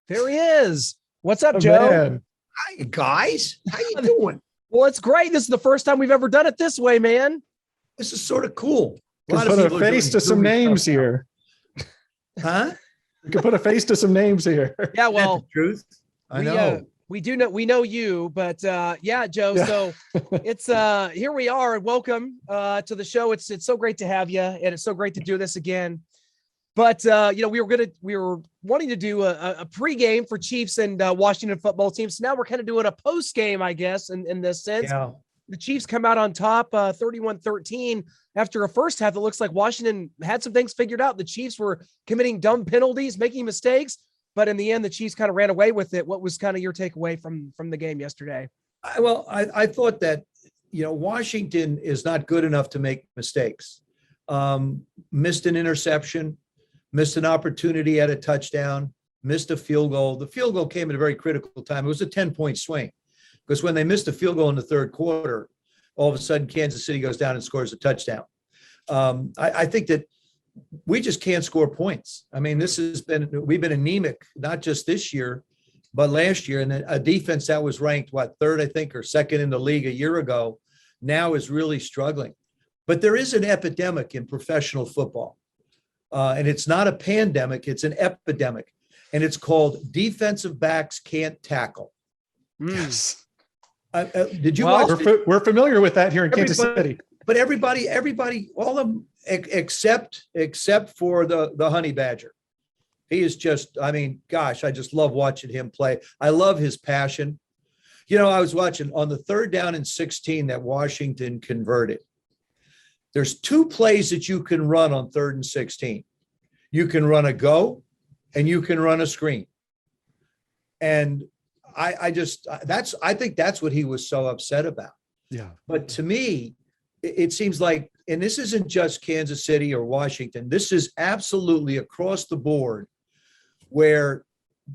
There he is. What's up, Oh, Joe? man. Hi, guys. How you doing? Well, it's great. This is the first time we've ever done it this way, man. This is sort of cool. Let's put a face to some names here. Huh? We can put a face to some names here. Yeah, That's well, the truth. I we know. we know you, but yeah, Joe. Yeah. So it's here we are. Welcome to the show. It's so great to have you, and it's so great to do this again. But we were wanting to do a pregame for Chiefs and Washington football teams. So now we're kind of doing a post game, I guess, in this sense. Yeah. The Chiefs come out on top 31-13 after a first half that looks like Washington had some things figured out. The Chiefs were committing dumb penalties, making mistakes, but in the end, the Chiefs kind of ran away with it. What was kind of your takeaway from the game yesterday? I thought that, Washington is not good enough to make mistakes. Missed an interception, missed an opportunity at a touchdown, missed a field goal. The field goal came at a very critical time. It was a 10-point swing because when they missed a field goal in the third quarter, all of a sudden Kansas City goes down and scores a touchdown. I think that we just can't score points. I mean, we've been anemic, not just this year, but last year. And a defense that was ranked, third, I think, or second in the league a year ago, now is really struggling. But there is an epidemic in professional football. And it's not a pandemic, it's an epidemic. And it's called defensive backs can't tackle. Yes. Did you watch? We're familiar with that here in Kansas City. But everybody, all of them except for the Honey Badger. He is just, I just love watching him play. I love his passion. I was watching on the 3rd down and 16 that Washington converted. There's 2 plays that you can run on 3rd and 16. You can run a go and you can run a screen. And I think that's what he was so upset about. Yeah. But to me, it seems like, and this isn't just Kansas City or Washington, this is absolutely across the board where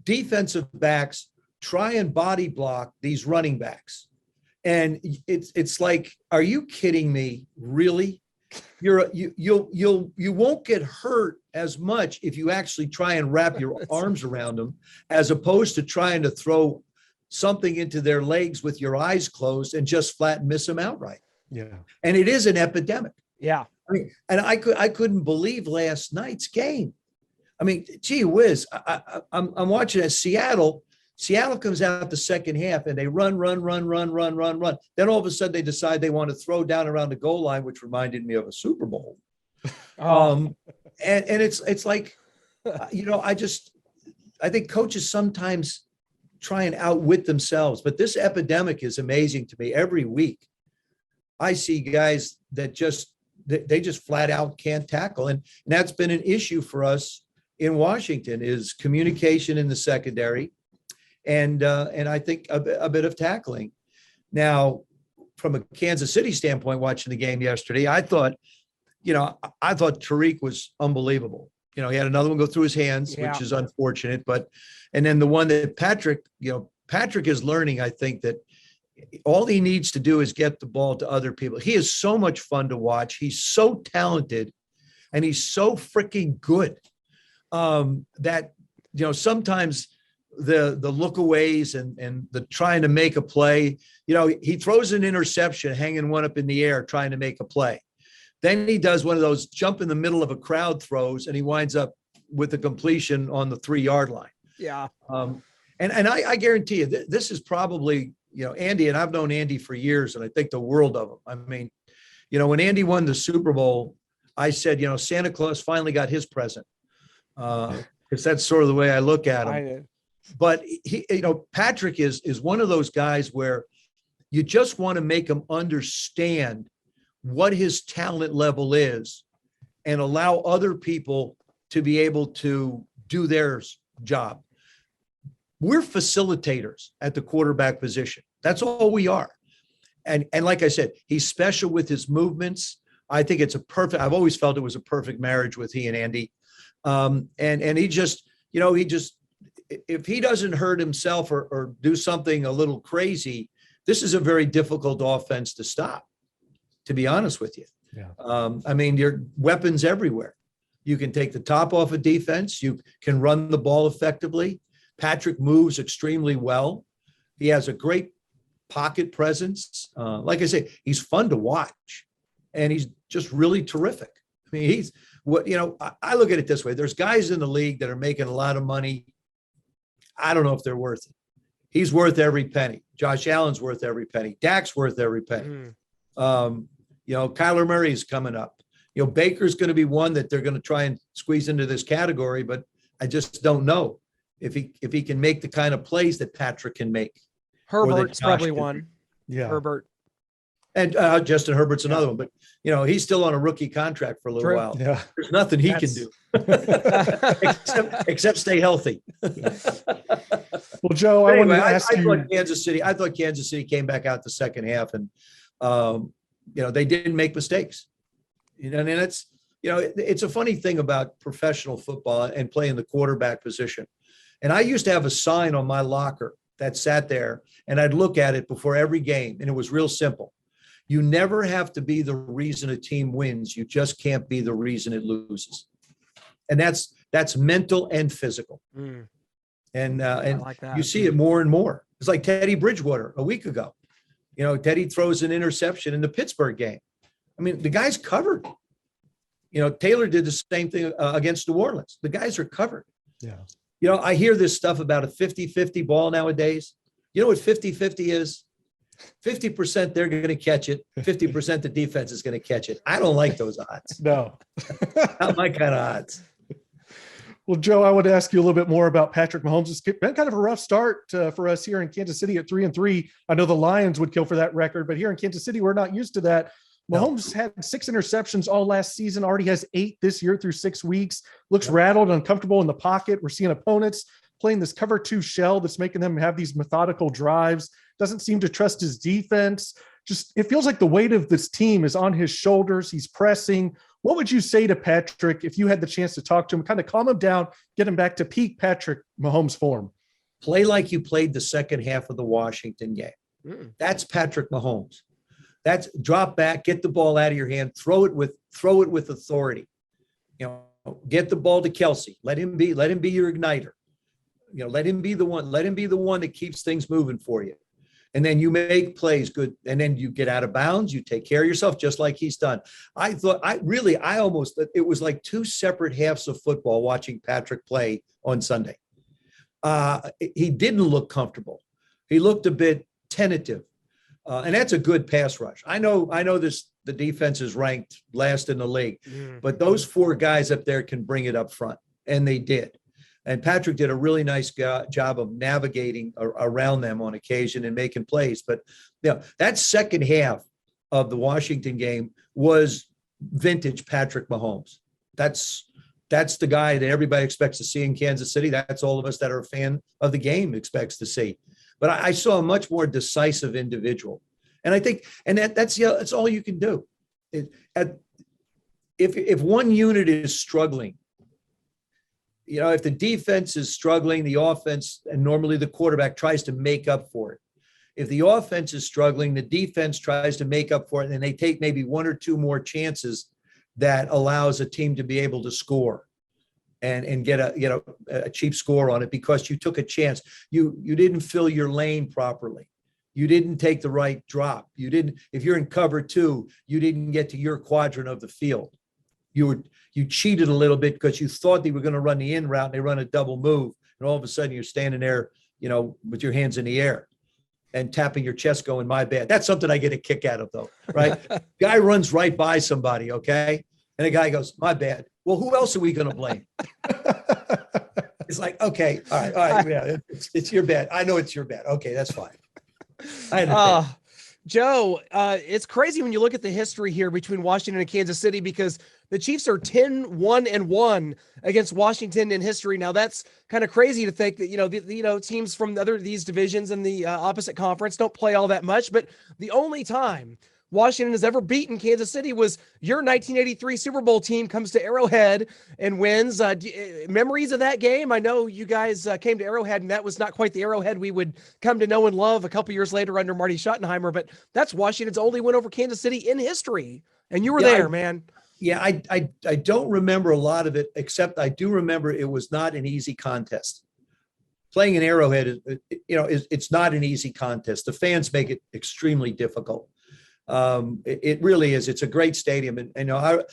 defensive backs try and body block these running backs. And it's like, are you kidding me? Really? You won't get hurt as much if you actually try and wrap your arms around them, as opposed to trying to throw something into their legs with your eyes closed and just flat miss them outright. Yeah. And it is an epidemic. Yeah. I couldn't believe last night's game. Gee whiz, I'm watching at Seattle. Seattle comes out the second half and they run. Then all of a sudden they decide they want to throw down around the goal line, which reminded me of a Super Bowl. And it's like, I think coaches sometimes try and outwit themselves, but this epidemic is amazing to me. Every week I see guys that they just flat out can't tackle. And that's been an issue for us in Washington, is communication in the secondary. And I think a bit of tackling. Now, from a Kansas City standpoint, watching the game yesterday, I thought Tariq was unbelievable. He had another one go through his hands, which is unfortunate. And then the one that Patrick is learning, I think that all he needs to do is get the ball to other people. He is so much fun to watch. He's so talented and he's so freaking good that, sometimes the lookaways and the trying to make a play, he throws an interception, hanging one up in the air, trying to make a play. Then he does one of those jump in the middle of a crowd throws, and he winds up with a completion on the 3-yard line. Yeah. And I guarantee you, this is probably, Andy, and I've known Andy for years, and I think the world of him. When Andy won the Super Bowl, I said, Santa Claus finally got his present. Because that's sort of the way I look at him. But he, Patrick is one of those guys where you just want to make him understand what his talent level is and allow other people to be able to do their job. We're facilitators at the quarterback position. That's all we are. And like I said, he's special with his movements. I think I've always felt it was a perfect marriage with he and Andy. And he just, if he doesn't hurt himself or do something a little crazy, this is a very difficult offense to stop, to be honest with you. Yeah. There are weapons everywhere. You can take the top off of defense. You can run the ball effectively. Patrick moves extremely well. He has a great pocket presence. Like I say, he's fun to watch, and he's just really terrific. I mean, he's what, I look at it this way. There's guys in the league that are making a lot of money. I don't know if they're worth it. He's worth every penny. Josh Allen's worth every penny. Dak's worth every penny. Kyler Murray's coming up. Baker's going to be one that they're going to try and squeeze into this category, but I just don't know if he can make the kind of plays that Patrick can make. Herbert's probably one. Yeah. Herbert. And Justin Herbert's another one, but he's still on a rookie contract for a little while. Yeah. There's nothing he can do except stay healthy. Well, Joe, I wanted to ask you. I thought Kansas City came back out the second half, and they didn't make mistakes. And it's a funny thing about professional football and playing the quarterback position. And I used to have a sign on my locker that sat there, and I'd look at it before every game, and it was real simple. You never have to be the reason a team wins. You just can't be the reason it loses. And that's mental and physical. And like you see it more and more. It's like Teddy Bridgewater a week ago. Teddy throws an interception in the Pittsburgh game. I mean, the guy's covered. Taylor did the same thing against New Orleans. The guys are covered. Yeah. I hear this stuff about a 50-50 ball nowadays. You know what 50-50 is? 50% they're going to catch it. 50% the defense is going to catch it. I don't like those odds. No. Not my kind of odds. Well, Joe, I would ask you a little bit more about Patrick Mahomes. It's been kind of a rough start for us here in Kansas City at 3-3. I know the Lions would kill for that record, but here in Kansas City, we're not used to that. Mahomes had 6 interceptions all last season, already has 8 this year through 6 weeks, looks rattled, uncomfortable in the pocket. We're seeing opponents playing this cover 2 shell that's making them have these methodical drives, doesn't seem to trust his defense. Just, it feels like the weight of this team is on his shoulders. He's pressing. What would you say to Patrick if you had the chance to talk to him, kind of calm him down, get him back to peak Patrick Mahomes form? Play like you played the second half of the Washington game. That's Patrick Mahomes. That's drop back, get the ball out of your hand, throw it with authority. Get the ball to Kelsey. Let him be your igniter. Let him be the one that keeps things moving for you. And then you make plays good. And then you get out of bounds. You take care of yourself just like he's done. It was like 2 separate halves of football watching Patrick play on Sunday. He didn't look comfortable. He looked a bit tentative. And that's a good pass rush. I know the defense is ranked last in the league, but those 4 guys up there can bring it up front, and they did. And Patrick did a really nice job of navigating around them on occasion and making plays. But that second half of the Washington game was vintage Patrick Mahomes. That's the guy that everybody expects to see in Kansas City. That's all of us that are a fan of the game expects to see. But I saw a much more decisive individual. And I think, that's all you can do. If one unit is struggling, if the defense is struggling, the offense, and normally the quarterback tries to make up for it. If the offense is struggling, the defense tries to make up for it, and they take maybe 1 or 2 more chances that allows a team to be able to score and get a cheap score on it because you took a chance. You didn't fill your lane properly. You didn't take the right drop. If you're in cover 2, you didn't get to your quadrant of the field. You cheated a little bit because you thought they were going to run the in route and they run a double move. And all of a sudden you're standing there, with your hands in the air and tapping your chest going, my bad. That's something I get a kick out of though, right? Guy runs right by somebody. Okay. And the guy goes, my bad. Well, who else are we going to blame? It's like, okay, all right. Yeah, it's your bad. I know it's your bad. Okay. That's fine. I understand. Joe, it's crazy when you look at the history here between Washington and Kansas City because the Chiefs are 10-1-1 against Washington in history. Now that's kind of crazy to think that, teams from these divisions in the opposite conference don't play all that much, but the only time Washington has ever beaten Kansas City was your 1983 Super Bowl team comes to Arrowhead and wins. Memories of that game? I know you guys came to Arrowhead, and that was not quite the Arrowhead we would come to know and love a couple years later under Marty Schottenheimer, but that's Washington's only win over Kansas City in history. And you were there, man. Yeah, I don't remember a lot of it, except I do remember it was not an easy contest. playing in Arrowhead it's not an easy contest. The fans make it extremely difficult. It really is. It's a great stadium. And I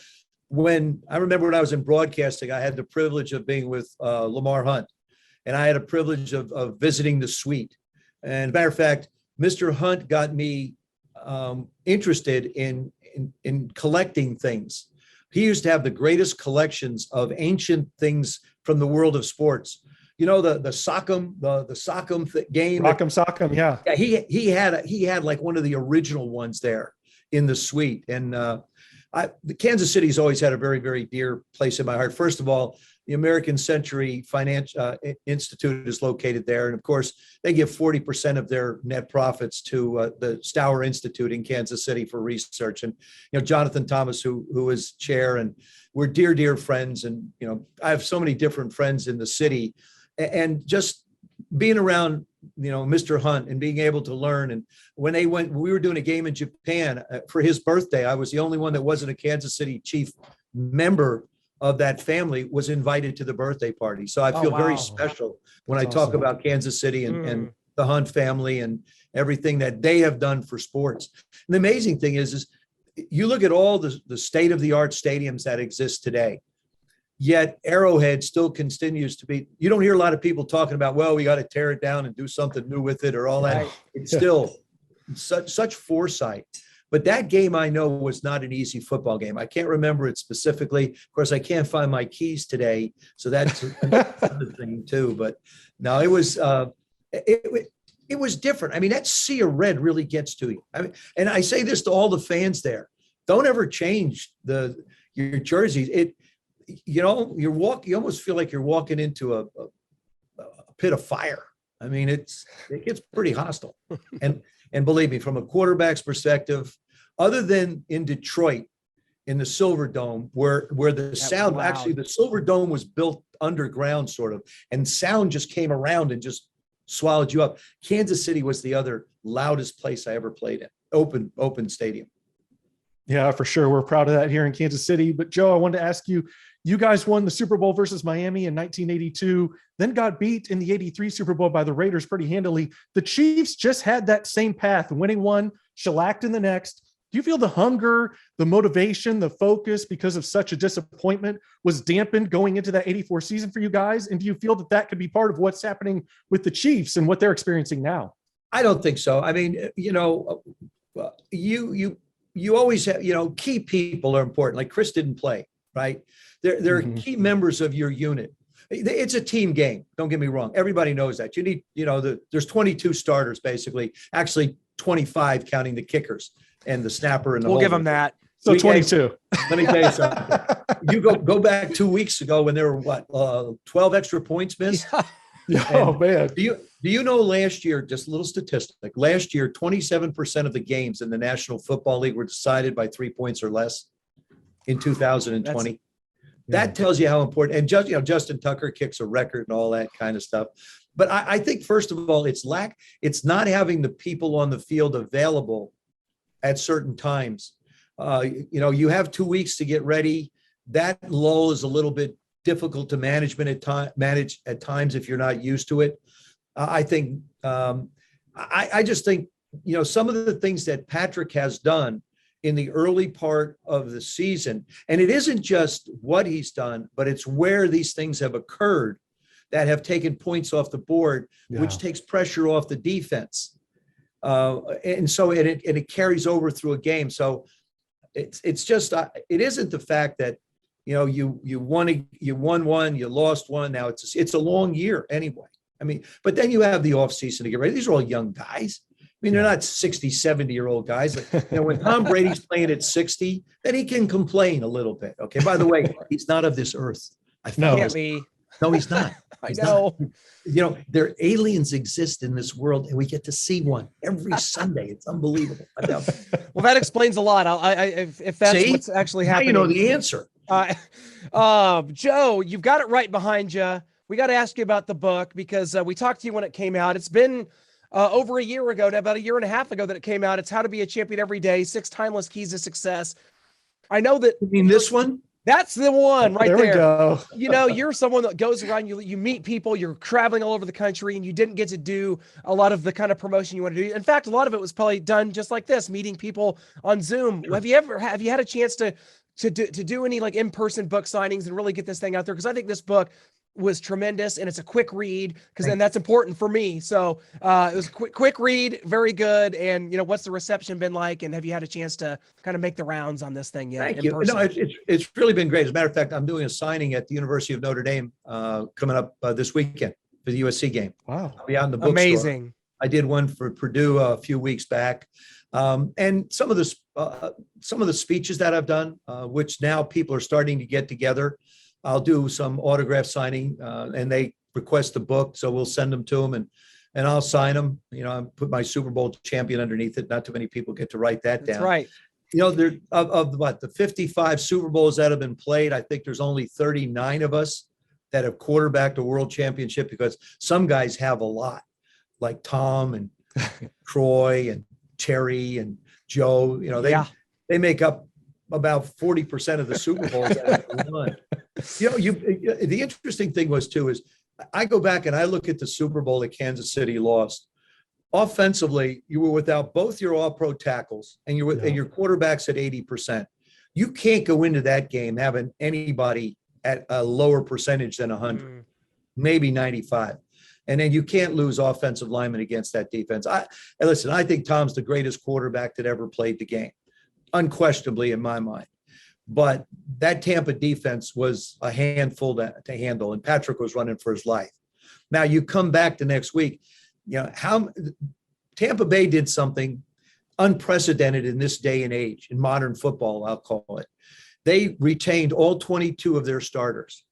remember when I was in broadcasting, I had the privilege of being with Lamar Hunt, and I had a privilege of visiting the suite. And as a matter of fact, Mr. Hunt got me interested in collecting things. He used to have the greatest collections of ancient things from the world of sports. The Sock'em, the Sock'em game. Rock'em Sock'em, yeah. Yeah, he had like one of the original ones there in the suite. And the Kansas City's always had a very, very dear place in my heart. First of all, the American Century Financial Institute is located there. And of course, they give 40% of their net profits to the Stower Institute in Kansas City for research. And, Jonathan Thomas, who is chair, and we're dear, dear friends. And, I have so many different friends in the city, and just being around, Mr. Hunt and being able to learn. And when we were doing a game in Japan for his birthday, I was the only one that wasn't a Kansas City Chief member of that family, was invited to the birthday party. So I feel very special when I talk about Kansas City and the Hunt family and everything that they have done for sports. And the amazing thing is you look at all the state-of-the-art stadiums that exist today, yet Arrowhead still continues to be, you don't hear a lot of people talking about, well, we got to tear it down and do something new with it or all that. Right. It's still such foresight. But that game, I know, was not an easy football game. I can't remember it specifically. Of course, I can't find my keys today, so that's another thing too. But no, it was different. I mean, that sea of red really gets to you. I mean, and I say this to all the fans there: don't ever change your jerseys. You almost feel like you're walking into a pit of fire. I mean, it gets pretty hostile. And believe me, from a quarterback's perspective, other than in Detroit, in the Silver Dome, where the sound, actually the Silver Dome was built underground sort of, and sound just came around and just swallowed you up. Kansas City was the other loudest place I ever played in, open stadium. Yeah, for sure. We're proud of that here in Kansas City. But Joe, I wanted to ask you, you guys won the Super Bowl versus Miami in 1982, then got beat in the 83 Super Bowl by the Raiders pretty handily. The Chiefs just had that same path, winning one, shellacked in the next. Do you feel the hunger, the motivation, the focus, because of such a disappointment, was dampened going into that 84 season for you guys? And do you feel that could be part of what's happening with the Chiefs and what they're experiencing now? I don't think so. I mean, you always have, key people are important. Like Chris didn't play, right? They're key members of your unit. It's a team game. Don't get me wrong. Everybody knows that. You need, there's 22 starters, basically, actually 25 counting the kickers and the snapper and the We'll give them that. So 22. Let me tell you something. You go back 2 weeks ago when there were 12 extra points missed. Yeah. Oh man. Do you know last year, just a little statistic, last year, 27% of the games in the National Football League were decided by 3 points or less in 2020. That tells you how important, and Justin Tucker kicks a record and all that kind of stuff. But I think, first of all, it's not having the people on the field available at certain times. You have 2 weeks to get ready. That lull is a little bit difficult to manage at times if you're not used to it. I think I just think some of the things that Patrick has done in the early part of the season, and it isn't just what he's done, but it's where these things have occurred that have taken points off the board, which takes pressure off the defense, and so it carries over through a game. So it's just it isn't the fact that you won one, you lost one. Now it's a long year anyway. I mean, but then you have the offseason to get ready. These are all young guys. I mean, they're not 60, 70-year-old guys. When Tom Brady's playing at 60, then he can complain a little bit. Okay. By the way, he's not of this earth. No, he's not. I know. There aliens exist in this world, and we get to see one every Sunday. It's unbelievable. I know. Well, that explains a lot. If that's what's actually happening. Now you know the answer. Joe, you've got it right behind you. We got to ask you about the book because we talked to you when it came out. It's been over a year ago, about a year and a half ago that it came out. It's How to Be a Champion Every Day, 6 Timeless Keys to Success. I know that. You mean this one? That's the one right there. There we go. You're someone that goes around, you meet people, you're traveling all over the country, and you didn't get to do a lot of the kind of promotion you want to do. In fact, a lot of it was probably done just like this, meeting people on Zoom. Sure. Have you had a chance to do any like in-person book signings and really get this thing out there? Because I think this book was tremendous, and it's a quick read, because then that's important for me. So it was a quick read, very good. And what's the reception been like? And have you had a chance to kind of make the rounds on this thing yet? Thank you. No, it's really been great. As a matter of fact, I'm doing a signing at the University of Notre Dame coming up this weekend for the USC game. Wow. I'll be out in the bookstore. Amazing. I did one for Purdue a few weeks back. And some of the speeches that I've done, which now people are starting to get together. I'll do some autograph signing, and they request the book, so we'll send them to them, and I'll sign them. I put my Super Bowl champion underneath it. Not too many people get to write that down. That's right. There of the 55 Super Bowls that have been played, I think there's only 39 of us that have quarterbacked a world championship, because some guys have a lot, like Tom and Troy and Terry and Joe. They make up about 40% of the Super Bowls that have been won. The interesting thing is I go back and I look at the Super Bowl that Kansas City lost. Offensively, you were without both your all-pro tackles, and and your quarterbacks at 80%. You can't go into that game having anybody at a lower percentage than 100, maybe 95. And then you can't lose offensive linemen against that defense. I think Tom's the greatest quarterback that ever played the game, unquestionably in my mind. But that Tampa defense was a handful to handle, and Patrick was running for his life. Now you come back the next week, how Tampa Bay did something unprecedented in this day and age in modern football, I'll call it. They retained all 22 of their starters.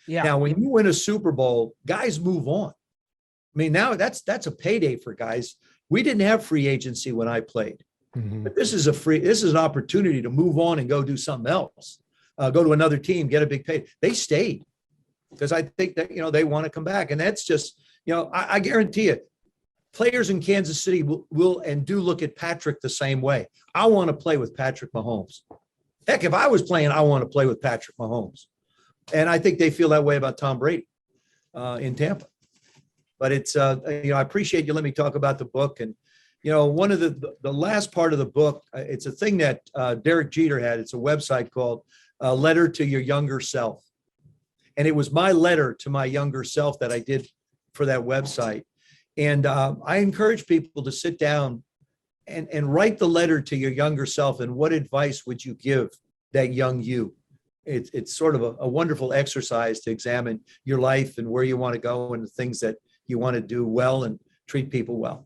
Yeah. Now, when you win a Super Bowl, guys move on. I mean, now that's a payday for guys. We didn't have free agency when I played. Mm-hmm. But this is an opportunity to move on and go do something else, go to another team, get a big pay. They stayed because I think that, they want to come back. And that's just, I guarantee you, players in Kansas City will and do look at Patrick the same way. I want to play with Patrick Mahomes. Heck, if I was playing, I want to play with Patrick Mahomes. And I think they feel that way about Tom Brady in Tampa. But it's, I appreciate you letting me talk about the book. And, one of the last part of the book, it's a thing that Derek Jeter had. It's a website called Letter to Your Younger Self. And it was my letter to my younger self that I did for that website. And I encourage people to sit down and write the letter to your younger self. And what advice would you give that young you? It's sort of a wonderful exercise to examine your life and where you want to go and the things that you want to do well and treat people well.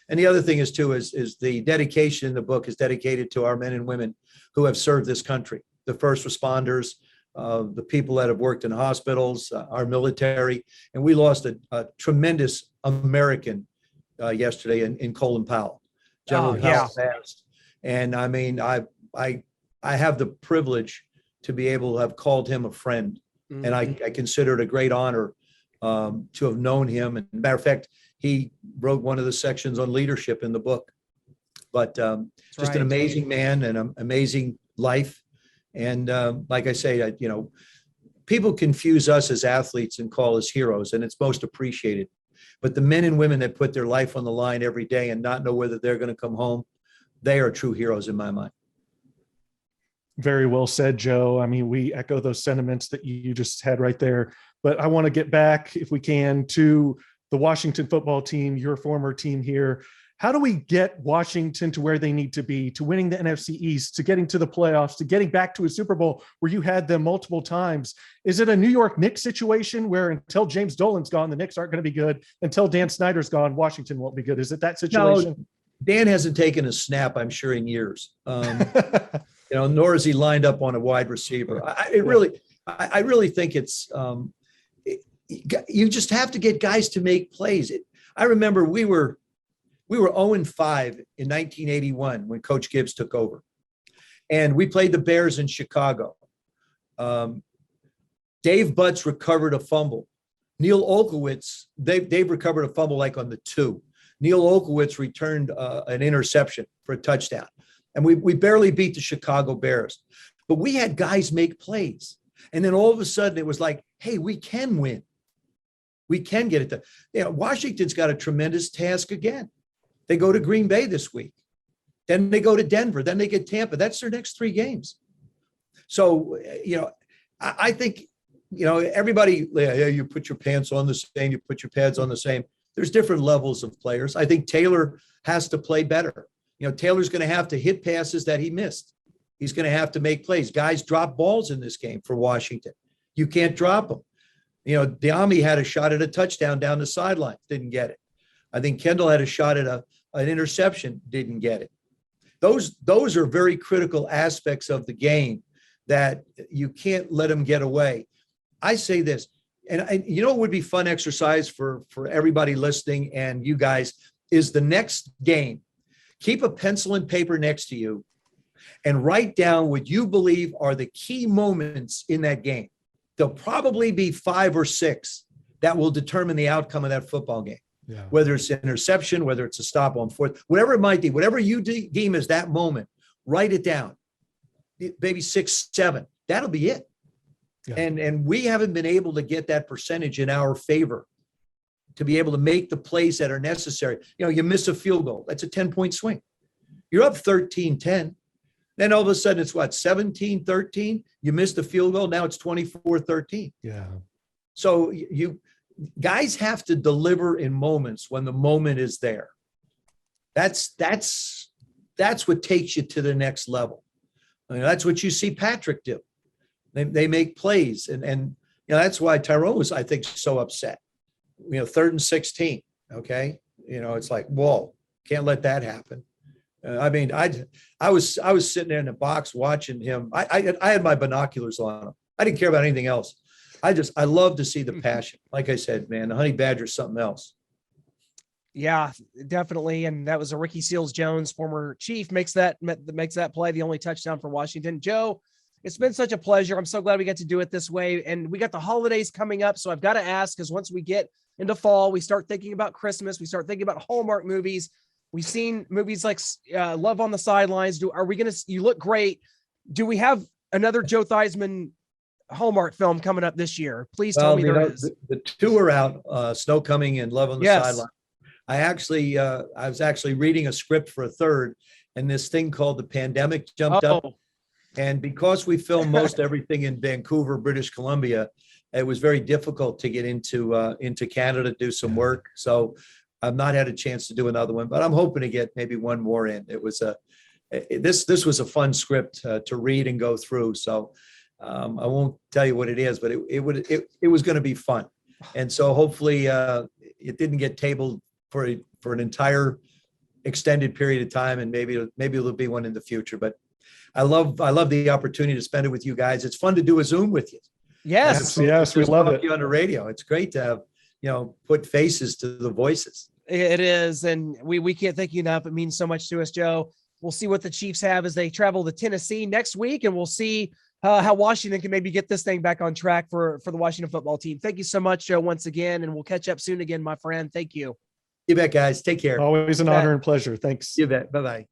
And the other thing is the dedication in the book is dedicated to our men and women who have served this country, the first responders, the people that have worked in hospitals, our military. And we lost a tremendous American yesterday in Colin Powell. General Powell passed. And I mean, I have the privilege to be able to have called him a friend. Mm-hmm. And I consider it a great honor to have known him. And matter of fact, he wrote one of the sections on leadership in the book. But just an amazing man and an amazing life. And like I say, people confuse us as athletes and call us heroes, and it's most appreciated. But the men and women that put their life on the line every day and not know whether they're going to come home, they are true heroes in my mind. Very well said, Joe. I mean, we echo those sentiments that you just had right there. But I want to get back, if we can, to the Washington football team, your former team here. How do we get Washington to where they need to be, to winning the NFC East, to getting to the playoffs, to getting back to a Super Bowl where you had them multiple times? Is it a New York Knicks situation where until James Dolan's gone, the Knicks aren't going to be good? Until Dan Snyder's gone, Washington won't be good. Is it that situation? No, Dan hasn't taken a snap, I'm sure, in years. Nor is he lined up on a wide receiver. I really think it's you just have to get guys to make plays. I remember we were 0-5 in 1981 when Coach Gibbs took over. And we played the Bears in Chicago. Dave Butts recovered a fumble. Neil Olkowitz, they've recovered a fumble like on the 2. Neil Olkowitz returned an interception for a touchdown. And we barely beat the Chicago Bears. but we had guys make plays. And then all of a sudden it was like, hey, we can win. We can get it done. You know, Washington's got a tremendous task again. They go to Green Bay this week. Then they go to Denver. Then they get Tampa. That's their next 3 games. So, you know, I think, you know, everybody, yeah, you put your pants on the same, you put your pads on the same. There's different levels of players. I think Taylor has to play better. You know, Taylor's going to have to hit passes that he missed. He's going to have to make plays. Guys drop balls in this game for Washington. You can't drop them. You know, Diami had a shot at a touchdown down the sideline, didn't get it. I think Kendall had a shot at an interception, didn't get it. Those are very critical aspects of the game that you can't let them get away. I say this, and you know what would be fun exercise for everybody listening and you guys is the next game. Keep a pencil and paper next to you and write down what you believe are the key moments in that game. There'll probably be 5 or 6 that will determine the outcome of that football game. Yeah. Whether it's an interception, whether it's a stop on fourth, whatever it might be, whatever you deem as that moment, write it down. Maybe 6, 7. That'll be it. Yeah. And we haven't been able to get that percentage in our favor to be able to make the plays that are necessary. You know, you miss a field goal. That's a 10-point swing. You're up 13-10. Then all of a sudden it's what, 17-13? You missed the field goal. Now it's 24-13. Yeah. So you guys have to deliver in moments when the moment is there. That's what takes you to the next level. I mean, that's what you see Patrick do. They make plays. And you know, that's why Tyrone was, I think, so upset. You know, 3rd and 16. Okay. You know, it's like, whoa, can't let that happen. I mean, I was sitting there in the box watching him. I had my binoculars on him. I didn't care about anything else. I love to see the passion. Like I said, man, the Honey Badger is something else. Yeah, definitely. And that was a Ricky Seals-Jones, former Chief, makes that play the only touchdown for Washington. Joe, it's been such a pleasure. I'm so glad we get to do it this way. And we got the holidays coming up. So I've got to ask, because once we get into fall, we start thinking about Christmas. We start thinking about Hallmark movies. We've seen movies like Love on the Sidelines. You look great. Do we have another Joe Theismann Hallmark film coming up this year? Please tell me there is. The 2 are out, Snow Coming and Love on the Sideline. I was actually reading a script for a 3rd, and this thing called The Pandemic jumped up. And because we filmed most everything in Vancouver, British Columbia, it was very difficult to get into Canada to do some work. So I've not had a chance to do another one, but I'm hoping to get maybe one more in. It was this was a fun script to read and go through. So I won't tell you what it is, but it was going to be fun. And so hopefully it didn't get tabled for an entire extended period of time, and maybe there'll be one in the future. But I love the opportunity to spend it with you guys. It's fun to do a Zoom with you. Yes, we love it. You on the radio. It's great to have, you know, put faces to the voices. It is, and we can't thank you enough. It means so much to us, Joe. We'll see what the Chiefs have as they travel to Tennessee next week, and we'll see how Washington can maybe get this thing back on track for the Washington football team. Thank you so much, Joe, once again, and we'll catch up soon again, my friend. Thank you. You bet, guys. Take care. Always an honor and pleasure. Thanks. You bet. Bye-bye.